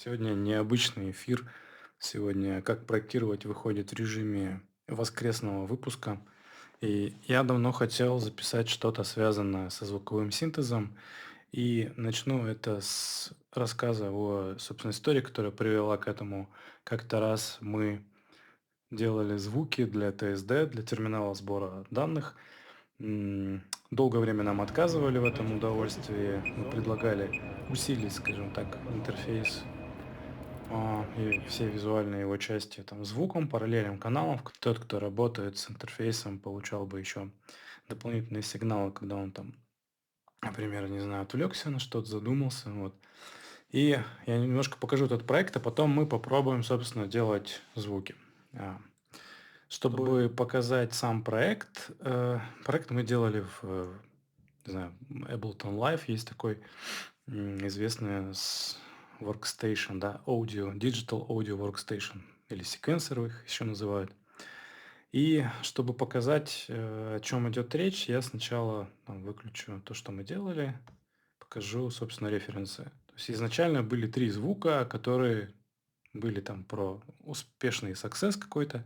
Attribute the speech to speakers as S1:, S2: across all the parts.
S1: Сегодня необычный эфир. Сегодня «Как проектировать» выходит в режиме воскресного выпуска. И я давно хотел записать что-то связанное со звуковым синтезом. И начну это с рассказа о, собственно, истории, которая привела к этому. Как-то раз мы делали звуки для ТСД, для терминала сбора данных. Долгое время нам отказывали в этом удовольствии. Мы предлагали усилить, скажем так, интерфейс и все визуальные его части там звуком, параллельным каналом. Тот, кто работает с интерфейсом, получал бы еще дополнительные сигналы, когда он там, например, не знаю, отвлекся на что-то, задумался. Вот. И я немножко покажу этот проект, а потом мы попробуем, собственно, делать звуки. А, Чтобы показать сам проект, проект мы делали не знаю, Ableton Live, есть такой известный workstation, да, digital audio workstation, или секвенсор их еще называют. И чтобы показать, о чем идет речь, я сначала выключу то, что мы делали, покажу, собственно, референсы. То есть изначально были три звука, которые были там про успешный success какой-то.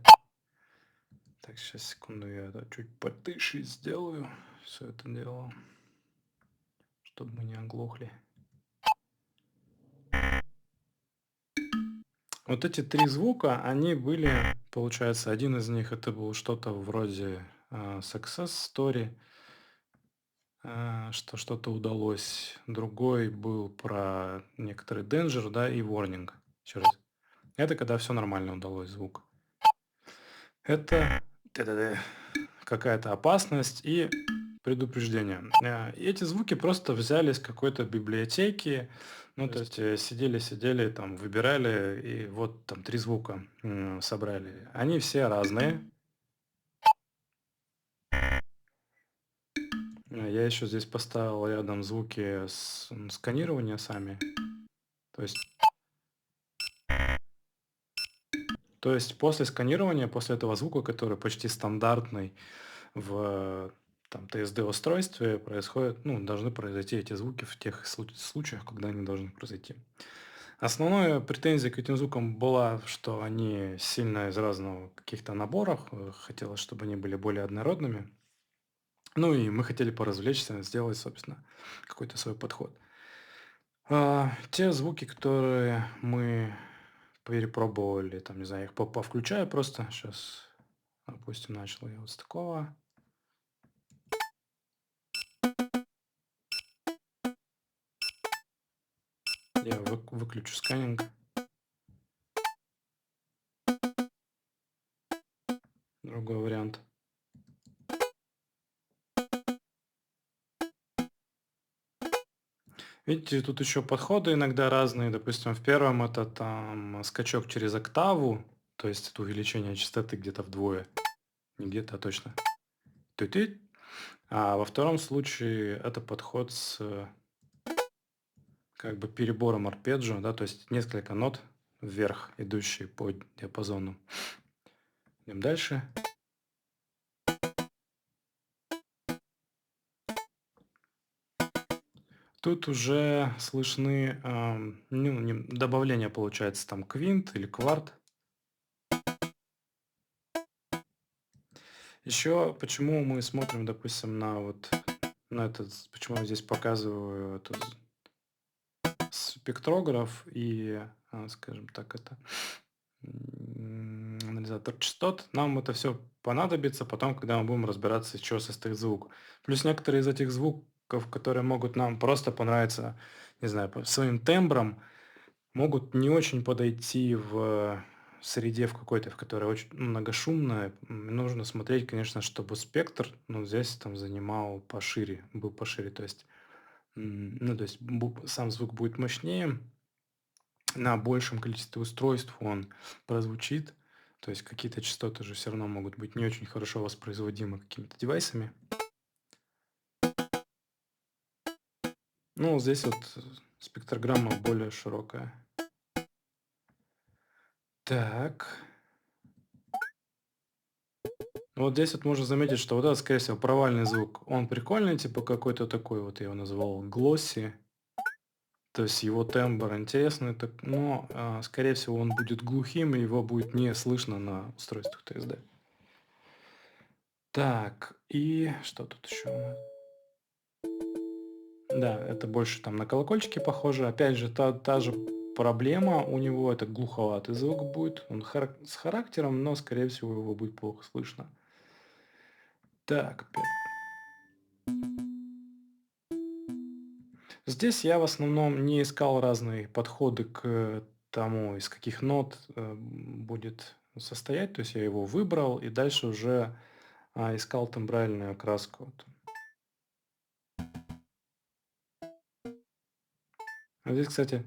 S1: Так, сейчас, секунду, я это чуть потише сделаю все это дело, чтобы мы не оглохли. Вот эти три звука, они были, получается, один из них это был что-то вроде success story, что что-то удалось. Другой был про некоторый danger, да, и warning. Еще раз. Это когда все нормально удалось звук. Это какая-то опасность и предупреждение. И эти звуки просто взяли с какой-то библиотеки, ну, то есть сидели, там, выбирали, и вот там три звука собрали. Они все разные. Я еще здесь поставил рядом звуки сканирования сами. То есть, то есть после сканирования, после этого звука, который почти стандартный в там, TSD-устройстве, происходит, ну, должны произойти эти звуки в тех случаях, когда они должны произойти. Основная претензия к этим звукам была, что они сильно из разных каких-то наборов. Хотелось, чтобы они были более однородными. Ну и мы хотели поразвлечься, сделать, собственно, какой-то свой подход. Те звуки, которые мы перепробовали, там, не знаю, их повключаю просто. Сейчас, допустим, начал я вот с такого. Я выключу сканинг. Другой вариант. Видите, тут еще подходы иногда разные. Допустим, в первом это там скачок через октаву, то есть это увеличение частоты где-то вдвое. Не где-то, а точно. Тю-тю. А во втором случае это подход с как бы перебором арпеджио, да, то есть несколько нот вверх, идущие по диапазону. Идем дальше. Тут уже слышны добавления, получается, там квинт или кварт. Еще почему мы смотрим, допустим, на этот, почему я здесь показываю этот спектрограф и, скажем так, это анализатор частот. Нам это все понадобится потом, когда мы будем разбираться, из чего состоит звук. Плюс некоторые из этих звуков, которые могут нам просто понравиться, не знаю, по своим тембрам, могут не очень подойти в среде в какой-то, в которой очень многошумная. Нужно смотреть, конечно, чтобы спектр, ну, здесь там занимал пошире, был пошире. То есть, ну, то есть сам звук будет мощнее, на большем количестве устройств он прозвучит. То есть какие-то частоты же все равно могут быть не очень хорошо воспроизводимы какими-то девайсами. Ну, здесь вот спектрограмма более широкая. Так. Ну, вот здесь вот можно заметить, что вот это, скорее всего, провальный звук. Он прикольный, типа какой-то такой, вот я его назвал глосси. То есть его тембр интересный, но, скорее всего, он будет глухим, и его будет не слышно на устройствах TSD. Так, и что тут еще у нас? Да, это больше там на колокольчики похоже. Опять же, та же проблема у него, это глуховатый звук будет. Он с характером, но, скорее всего, его будет плохо слышно. Так, здесь я в основном не искал разные подходы к тому, из каких нот будет состоять. То есть я его выбрал и дальше уже искал тембральную окраску. А здесь, кстати,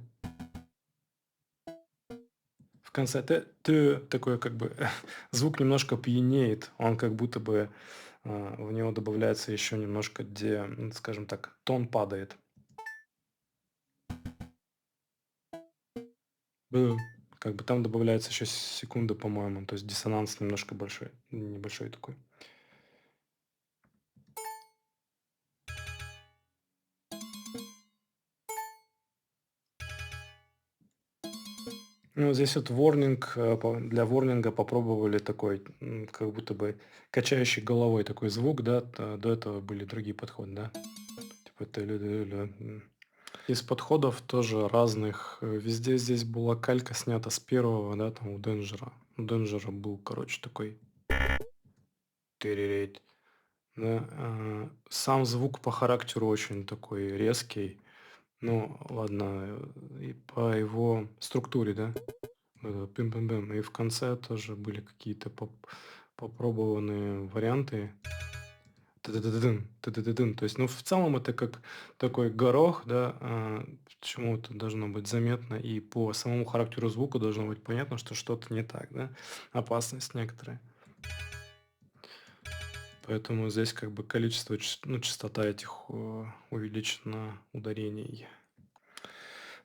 S1: в конце такой как бы звук немножко пьянеет. Он как будто бы в него добавляется еще немножко, где, скажем так, тон падает. Э, Как бы там добавляется еще секунда, по-моему. То есть диссонанс немножко большой, небольшой такой. Ну, здесь вот для ворнинга попробовали такой, как будто бы качающий головой такой звук, да, до этого были другие подходы, да. Типа из подходов тоже разных. Везде здесь была калька снята с первого, да, там у Денджера. У Денджера был, короче, такой теререть. Да, сам звук по характеру очень такой резкий. Ну, ладно, и по его структуре, да. Пим-пим-пим. И в конце тоже были какие-то попробованные варианты. Ты-ты-ты-дын, ты-ты-ты-дын. То есть, ну, в целом это как такой горох, да, почему это должно быть заметно, и по самому характеру звука должно быть понятно, что что-то не так, да, опасность некоторая. Поэтому здесь как бы количество, ну, частота этих увеличено ударений.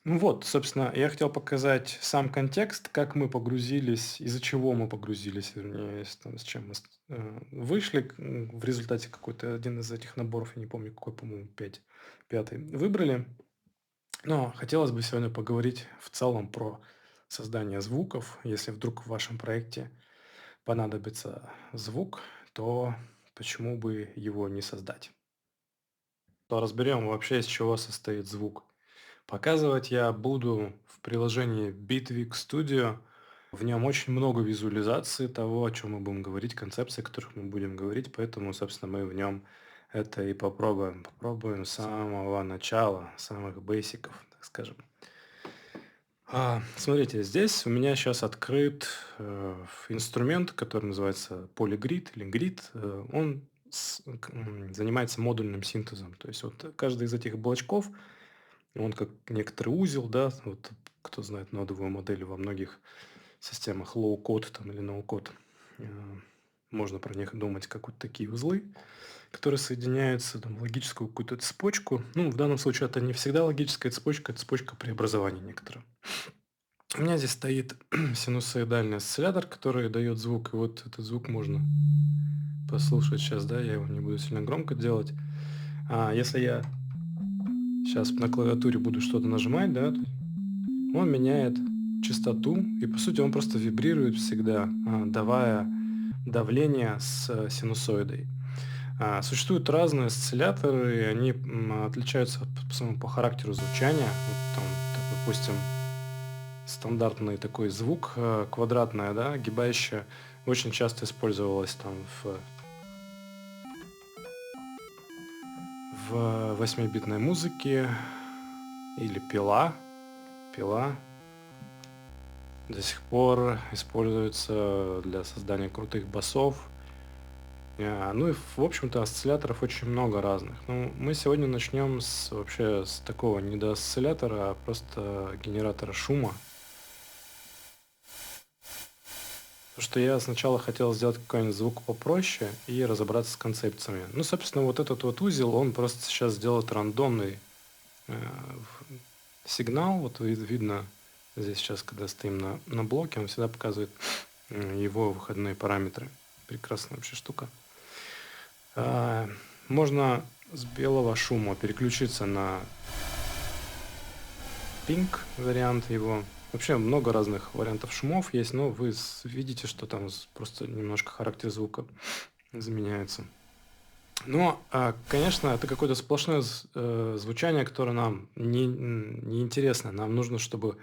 S1: Ну вот, собственно, я хотел показать сам контекст, как мы погрузились, из-за чего мы погрузились, вернее, с чем мы вышли в результате какой-то один из этих наборов, я не помню, какой, по-моему, пятый, выбрали. Но хотелось бы сегодня поговорить в целом про создание звуков. Если вдруг в вашем проекте понадобится звук, то почему бы его не создать? То разберем вообще, из чего состоит звук. Показывать я буду в приложении Bitwig Studio. В нем очень много визуализации того, о чем мы будем говорить, концепций, о которых мы будем говорить, поэтому, собственно, мы в нем это и попробуем. Попробуем с самого начала, самых бейсиков, так скажем. Смотрите, здесь у меня сейчас открыт инструмент, который называется Polygrid или Grid. Он занимается модульным синтезом. То есть вот каждый из этих блочков, он как некоторый узел, да, вот кто знает нодовую модель во многих системах low-code там, или no-code, можно про них думать как вот такие узлы, которые соединяются там, в логическую какую-то цепочку. Ну, в данном случае это не всегда логическая цепочка, это цепочка преобразования некоторая. У меня здесь стоит синусоидальный осциллятор, который дает звук, и вот этот звук можно послушать сейчас, да, я его не буду сильно громко делать. Если я сейчас на клавиатуре буду что-то нажимать, да, он меняет частоту, и по сути он просто вибрирует всегда, давая давление с синусоидой. Существуют разные осцилляторы, и они отличаются по характеру звучания. Вот там, допустим, стандартный такой звук, квадратная, да, огибающая, очень часто использовалась там в 8-битной музыке, или пила до сих пор используется для создания крутых басов. Ну и, в общем-то, осцилляторов очень много разных. Ну, мы сегодня начнем вообще с такого не до осциллятора, а просто генератора шума. Потому что я сначала хотел сделать какой-нибудь звук попроще и разобраться с концепциями. Ну, собственно, вот этот вот узел, он просто сейчас делает рандомный сигнал. Вот видно здесь сейчас, когда стоим на блоке, он всегда показывает его выходные параметры. Прекрасная вообще штука. Можно с белого шума переключиться на Pink вариант его. Вообще много разных вариантов шумов есть, но вы видите, что там просто немножко характер звука изменяется. Но, конечно, это какое-то сплошное звучание, которое нам не интересно. Нам нужно, чтобы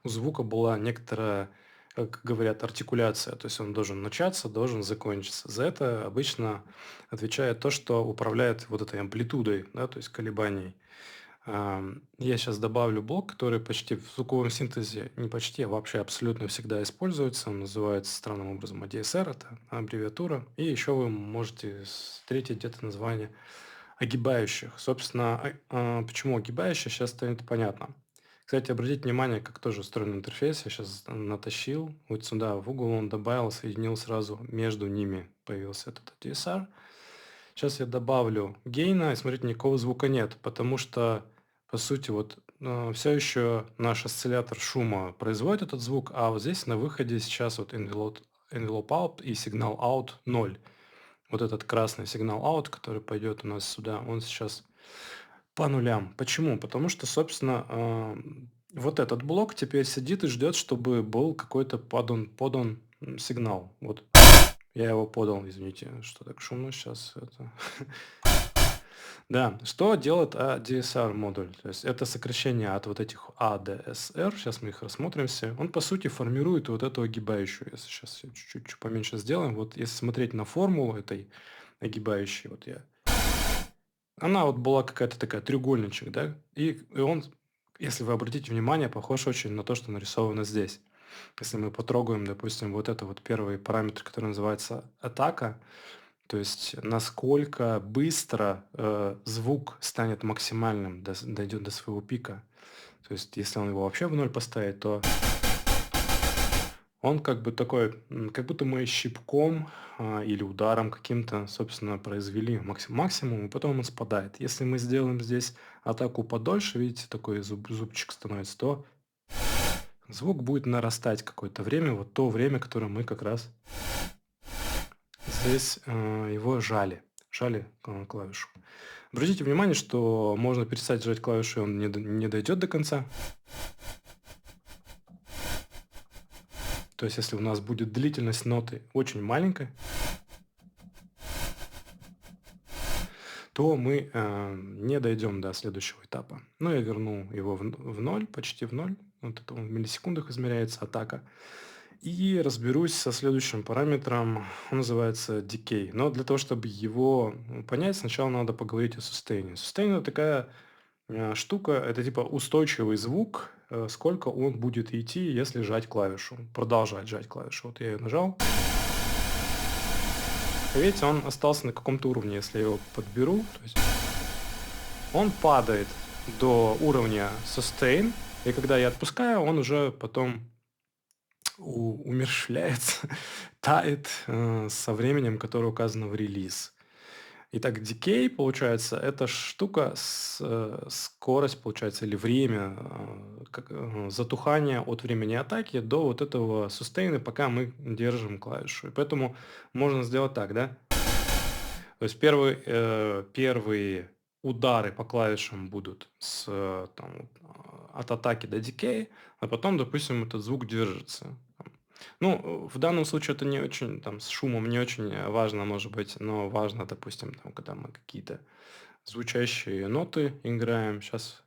S1: у звука была некоторая, как говорят, артикуляция. То есть он должен начаться, должен закончиться. За это обычно отвечает то, что управляет вот этой амплитудой, да, то есть колебаний. Я сейчас добавлю блок, который почти в звуковом синтезе, не почти, а вообще абсолютно всегда используется. Он называется странным образом ADSR, это аббревиатура. И еще вы можете встретить где-то название огибающих. Собственно, почему огибающие, сейчас станет понятно. Кстати, обратите внимание, как тоже устроен интерфейс. Я сейчас натащил вот сюда в угол, он добавил, соединил сразу между ними, появился этот ADSR. Сейчас я добавлю гейна, и смотрите, никакого звука нет, потому что, по сути, вот все еще наш осциллятор шума производит этот звук, а вот здесь на выходе сейчас вот envelope out и сигнал out 0. Вот этот красный сигнал out, который пойдет у нас сюда, он сейчас по нулям. Почему? Потому что, собственно, вот этот блок теперь сидит и ждет, чтобы был какой-то подан сигнал. Вот я его подал, извините, что так шумно сейчас. Это. Да, что делает ADSR модуль? То есть это сокращение от вот этих ADSR, сейчас мы их рассмотрим все. Он, по сути, формирует вот эту огибающую. Если сейчас чуть-чуть поменьше сделаем, вот если смотреть на формулу этой огибающей, вот я... Она вот была какая-то такая треугольничек, да? И он, если вы обратите внимание, похож очень на то, что нарисовано здесь. Если мы потрогаем, допустим, вот это вот первый параметр, который называется атака, то есть насколько быстро звук станет максимальным, дойдет до своего пика. То есть если он его вообще в ноль поставит, то он как бы такой, как будто мы щипком или ударом каким-то, собственно, произвели максимум, и потом он спадает. Если мы сделаем здесь атаку подольше, видите, такой зубчик становится, то звук будет нарастать какое-то время, вот то время, которое мы как раз здесь его жали клавишу. Обратите внимание, что можно перестать жать клавишу, и он не дойдет до конца. То есть, если у нас будет длительность ноты очень маленькая, то мы не дойдем до следующего этапа. Но я верну его в ноль, почти в ноль. Вот это он в миллисекундах измеряется атака. И разберусь со следующим параметром, он называется decay. Но для того, чтобы его понять, сначала надо поговорить о sustain. Sustain – это такая штука, это типа устойчивый звук, сколько он будет идти, если жать клавишу, продолжать жать клавишу. Вот я ее нажал. Видите, он остался на каком-то уровне, если я его подберу. То есть он падает до уровня sustain, и когда я отпускаю, он уже потом умерщвляется, тает со временем, которое указано в релиз. Итак, decay, получается, это штука, скорость, получается, или время затухания от времени атаки до вот этого сустейна, пока мы держим клавишу. И поэтому можно сделать так, да? То есть первые удары по клавишам будут от атаки до decay, а потом, допустим, этот звук держится. Ну, в данном случае это не очень, там, с шумом не очень важно, может быть, но важно, допустим, там, когда мы какие-то звучащие ноты играем. Сейчас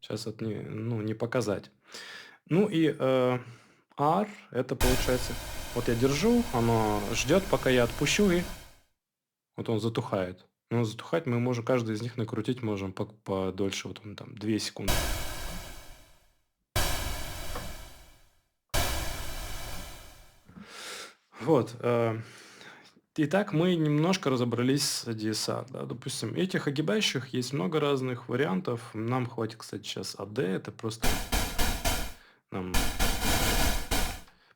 S1: это не показать. Ну и R, это получается, вот я держу, оно ждет, пока я отпущу, и вот он затухает. Но затухать мы можем, каждый из них накрутить можем подольше, вот он там 2 секунды. Вот. Итак, мы немножко разобрались с DSR. Да? Допустим, этих огибающих есть много разных вариантов. Нам хватит, кстати, сейчас AD. Это просто нам...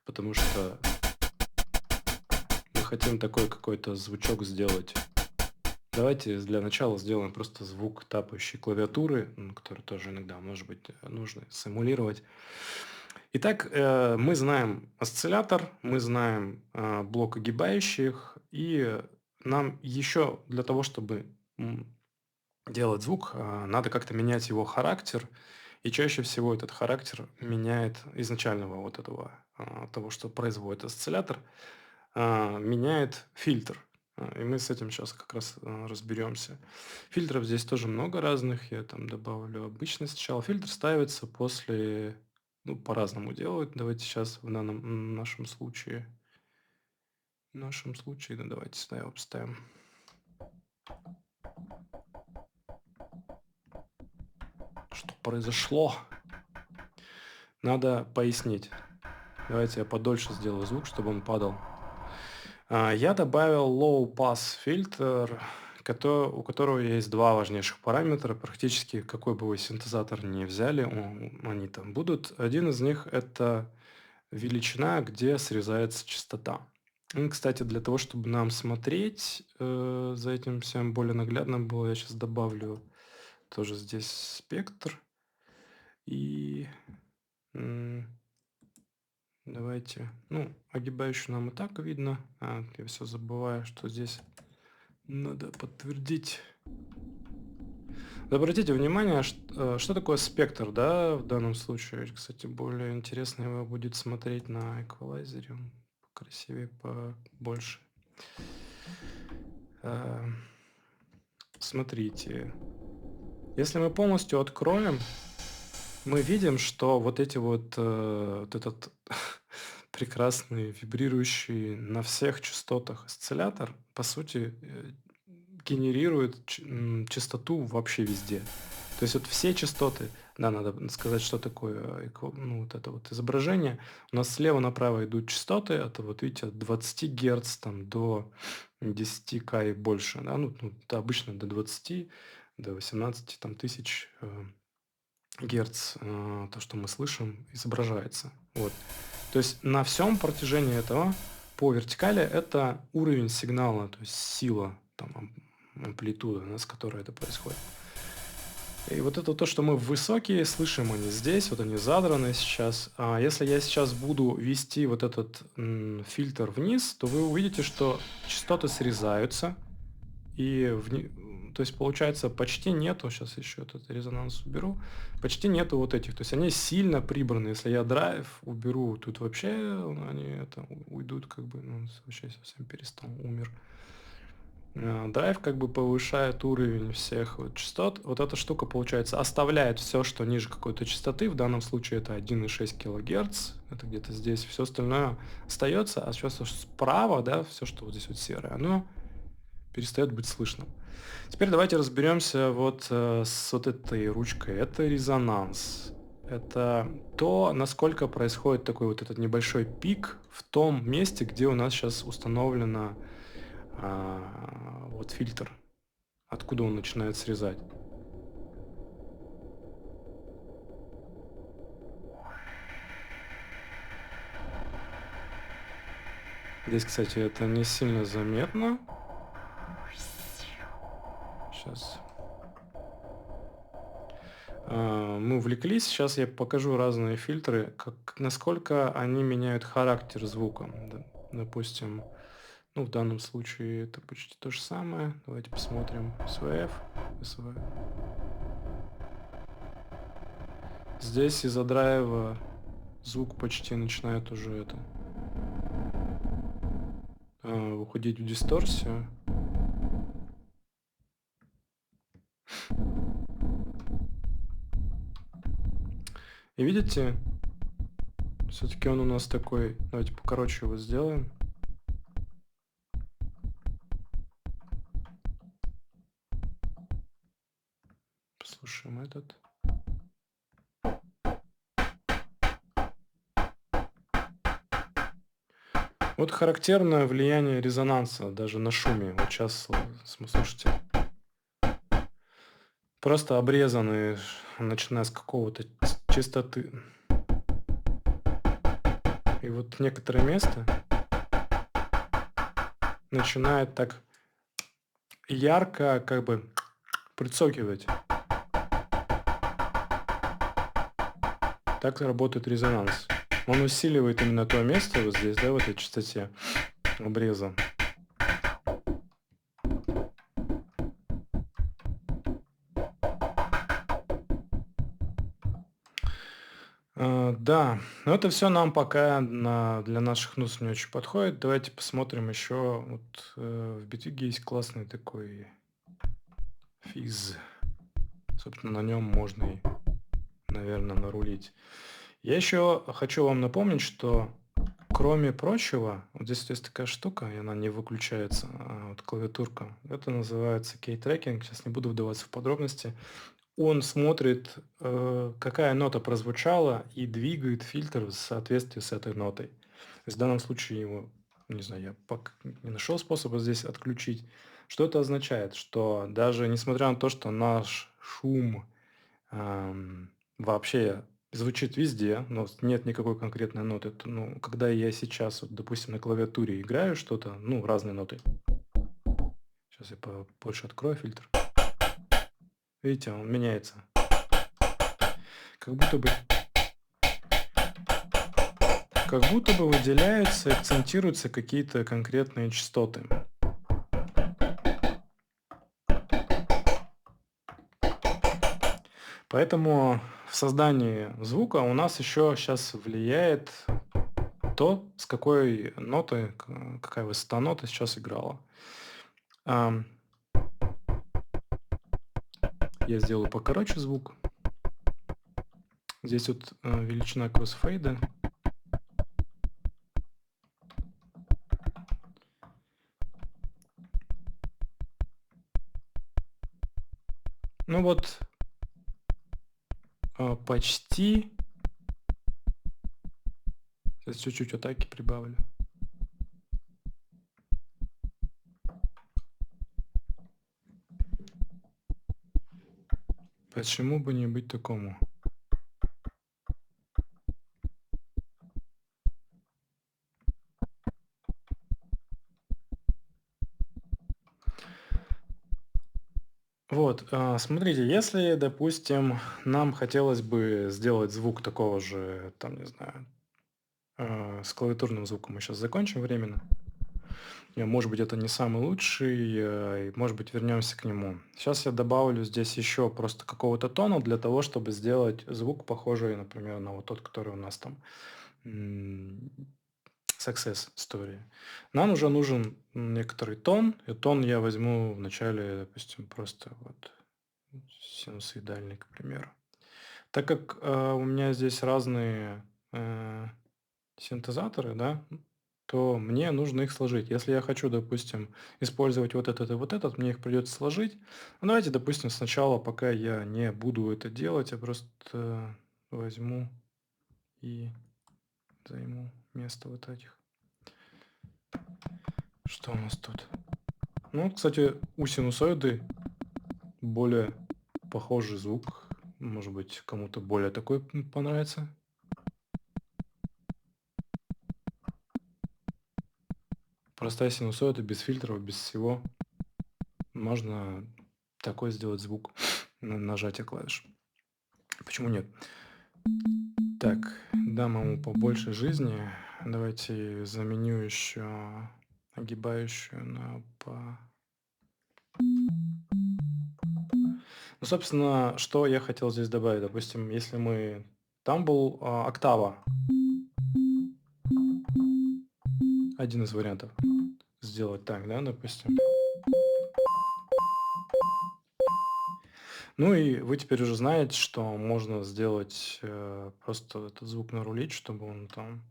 S1: Потому что мы хотим такой какой-то звучок сделать. Давайте для начала сделаем просто звук тапающей клавиатуры, который тоже иногда, может быть, нужно симулировать. Итак, мы знаем осциллятор, мы знаем блок огибающих, и нам еще для того, чтобы делать звук, надо как-то менять его характер. И чаще всего этот характер меняет изначального вот этого, того, что производит осциллятор, меняет фильтр. И мы с этим сейчас как раз разберемся. Фильтров здесь тоже много разных. Я там добавлю обычный сначала. Фильтр ставится после, ну, по-разному делают. Давайте сейчас в нашем случае, ну, давайте сюда его поставим. Что произошло? Надо пояснить. Давайте я подольше сделаю звук, чтобы он падал. Я добавил low pass фильтр, у которого есть два важнейших параметра. Практически какой бы вы синтезатор ни взяли, они там будут. Один из них – это величина, где срезается частота. И, кстати, для того, чтобы нам смотреть за этим всем более наглядно было, я сейчас добавлю тоже здесь спектр. И давайте, ну, огибающую нам и так видно. Я все забываю, что здесь надо подтвердить. Обратите внимание, что такое спектр, да, в данном случае. Кстати, более интересно его будет смотреть на эквалайзере. Он красивее, побольше. Смотрите. Если мы полностью откроем, мы видим, что вот эти вот этот прекрасный вибрирующий на всех частотах осциллятор, по сути, генерирует частоту вообще везде. То есть вот все частоты, да, надо сказать, что такое вот это вот изображение. У нас слева направо идут частоты, это вот видите, от 20 Гц там, до 10К и больше. Да? Ну, это обычно до 20, до 18 там, тысяч Герц, то, что мы слышим, изображается. Вот. То есть на всем протяжении этого по вертикали это уровень сигнала, то есть сила, там, амплитуда, с которой это происходит. И вот это то, что мы высокие слышим, они здесь, вот они задраны сейчас. А если я сейчас буду вести вот этот фильтр вниз, то вы увидите, что частоты срезаются, и то есть получается почти нету, сейчас еще этот резонанс уберу, почти нету вот этих, то есть они сильно прибраны. Если я драйв уберу, тут вообще они уйдут, как бы, ну, вообще совсем перестал, умер. Драйв как бы повышает уровень всех вот частот. Вот эта штука, получается, оставляет все, что ниже какой-то частоты. В данном случае это 1,6 кГц. Это где-то здесь. Все остальное остается, а все, что справа, да, все, что вот здесь вот серое, оно перестает быть слышным. Теперь давайте разберемся вот с вот этой ручкой. Это резонанс. Это то, насколько происходит такой вот этот небольшой пик в том месте, где у нас сейчас установлено вот фильтр, откуда он начинает срезать. Здесь, кстати, это не сильно заметно. Сейчас. Мы увлеклись. Сейчас я покажу разные фильтры, насколько они меняют характер звука. Допустим, ну, в данном случае это почти то же самое. Давайте посмотрим. SVF, SV. Здесь из-за драйва звук почти начинает уже уходить в дисторсию. И видите, все-таки он у нас такой. Давайте покороче его сделаем. Послушаем этот. Вот характерное влияние резонанса даже на шуме. Вот сейчас слушайте. Просто обрезанные, начиная с какого-то частоты. И вот некоторое место начинает так ярко как бы прицокивать. Так работает резонанс. Он усиливает именно то место вот здесь, да, в этой частоте обреза. Но это все нам пока для наших нужд не очень подходит. Давайте посмотрим еще. Вот в Bitwig есть классный такой физ. Собственно, на нем можно и, наверное, нарулить. Я еще хочу вам напомнить, что кроме прочего, вот здесь есть такая штука, и она не выключается, вот клавиатурка. Это называется key-tracking. Сейчас не буду вдаваться в подробности. Он смотрит, какая нота прозвучала, и двигает фильтр в соответствии с этой нотой. То есть в данном случае его, не знаю, я пока не нашел способа здесь отключить. Что это означает? Что даже несмотря на то, что наш шум вообще звучит везде, но нет никакой конкретной ноты. Ну, когда я сейчас, вот, допустим, на клавиатуре играю что-то, ну, разные ноты. Сейчас я больше открою фильтр. Видите, он меняется. Как будто бы выделяются, акцентируются какие-то конкретные частоты. Поэтому в создании звука у нас еще сейчас влияет то, с какой ноты, какая высота ноты сейчас играла. Я сделаю покороче звук. Здесь вот величина кроссфейда. Ну вот, почти. Сейчас чуть-чуть атаки прибавлю. Почему бы не быть такому? Вот, смотрите, если, допустим, нам хотелось бы сделать звук такого же, там, не знаю, с клавиатурным звуком мы сейчас закончим временно. Может быть, это не самый лучший, и, может быть, вернемся к нему. Сейчас я добавлю здесь еще просто какого-то тона для того, чтобы сделать звук похожий, например, на вот тот, который у нас там success story. Нам уже нужен некоторый тон, и тон я возьму вначале, допустим, просто вот синусоидальный, к примеру. Так как у меня здесь разные синтезаторы, да, то мне нужно их сложить. Если я хочу, допустим, использовать вот этот и вот этот, мне их придется сложить. Ну, давайте, допустим, сначала, пока я не буду это делать, я просто возьму и займу место вот этих. Что у нас тут? Ну, кстати, у синусоиды более похожий звук. Может быть, кому-то более такой понравится. Простая синусоида, без фильтров, без всего. Можно такой сделать звук на нажатие клавиш. Почему нет? Так, дам ему побольше жизни. Давайте заменю еще огибающую на по... Ну, собственно, что я хотел здесь добавить. Допустим, если мы... Там был октава. Один из вариантов. Сделать так, да, допустим. Ну и вы теперь уже знаете, что можно сделать просто этот звук нарулить, чтобы он там...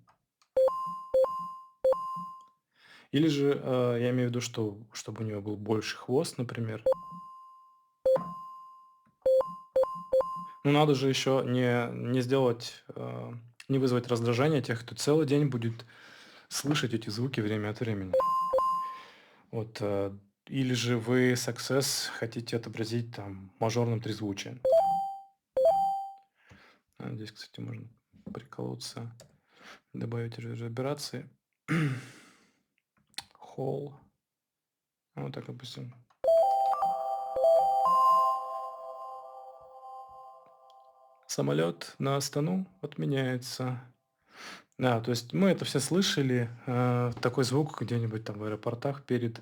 S1: Или же я имею в виду, что чтобы у него был больше хвост, например. Ну, надо же еще не сделать, не вызвать раздражение тех, кто целый день будет слышать эти звуки время от времени. Вот, или же вы success хотите отобразить там мажорным трезвучием. Здесь, кстати, можно приколоться, добавить реверберации. Холл. Вот так, допустим. Самолет на Астану отменяется. Да, то есть мы это все слышали, такой звук где-нибудь там в аэропортах перед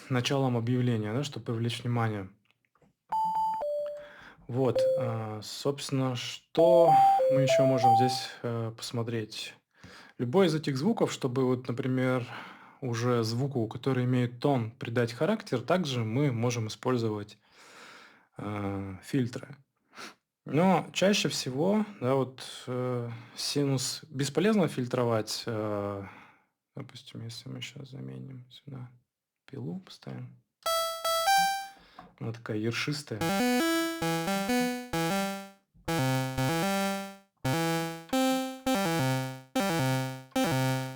S1: началом объявления, да, чтобы привлечь внимание. Вот, собственно, что мы еще можем здесь посмотреть? Любой из этих звуков, чтобы вот, например, уже звуку, который имеет тон, придать характер, также мы можем использовать фильтры. Но чаще всего, да, вот синус бесполезно фильтровать. Допустим, если мы сейчас заменим сюда пилу, поставим, она такая ершистая.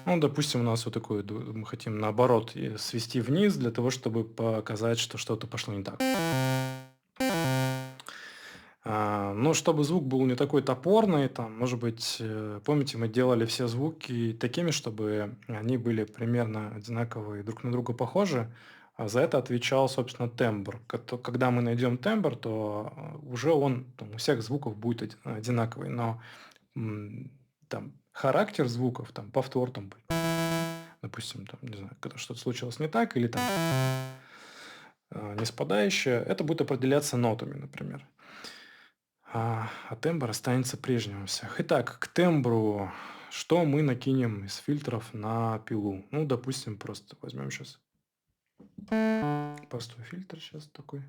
S1: Ну, допустим, у нас вот такой, мы хотим наоборот свести вниз для того, чтобы показать, что что-то пошло не так. Но чтобы звук был не такой топорный, там, может быть, помните, мы делали все звуки такими, чтобы они были примерно одинаковые, друг на друга похожи, а за это отвечал, собственно, тембр. Когда мы найдем тембр, то уже он там, у всех звуков будет одинаковый, но там характер звуков, там повтор, там, допустим, там, не знаю, когда что-то случилось не так, или там не спадающее, это будет определяться нотами, например. А тембр останется прежним у всех. Итак, к тембру что мы накинем из фильтров на пилу? Ну, допустим, просто возьмем сейчас простой фильтр сейчас такой.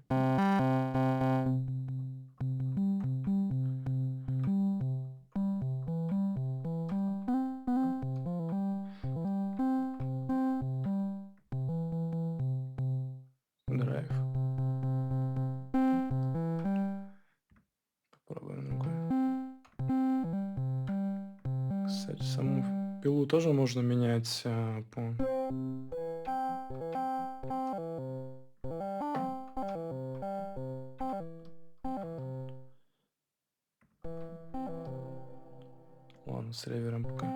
S1: Драйв. Попробуем другой. Кстати, саму пилу тоже можно менять по... Ладно, с ревером пока.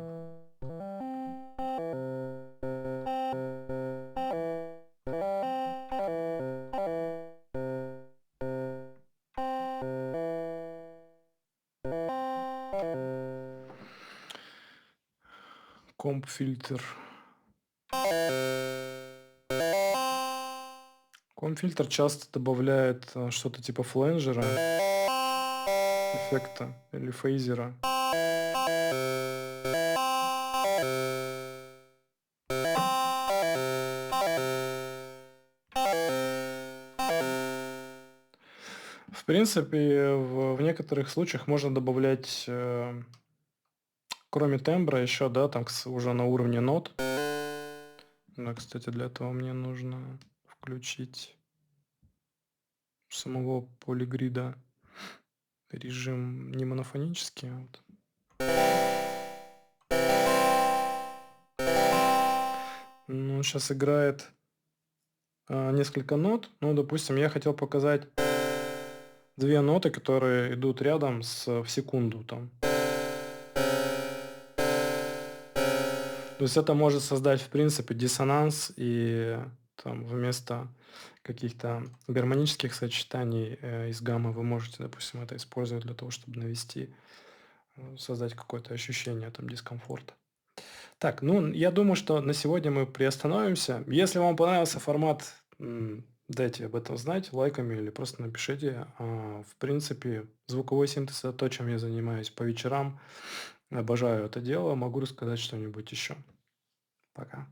S1: Комп фильтр. Комп фильтр часто добавляет что-то типа фленджера, эффекта или фейзера. В принципе, в некоторых случаях можно добавлять, кроме тембра, еще, да, там уже на уровне нот. Да, кстати, для этого мне нужно включить самого полигрида режим не монофонический, а вот. Ну, сейчас играет несколько нот. Ну, допустим, я хотел показать две ноты, которые идут рядом в секунду там. То есть это может создать, в принципе, диссонанс, и там вместо каких-то гармонических сочетаний из гаммы вы можете, допустим, это использовать для того, чтобы навести, создать какое-то ощущение там дискомфорта. Так, ну, я думаю, что на сегодня мы приостановимся. Если вам понравился формат, дайте об этом знать лайками или просто напишите. В принципе, звуковой синтез – это то, чем я занимаюсь по вечерам. Обожаю это дело. Могу рассказать что-нибудь еще. Пока.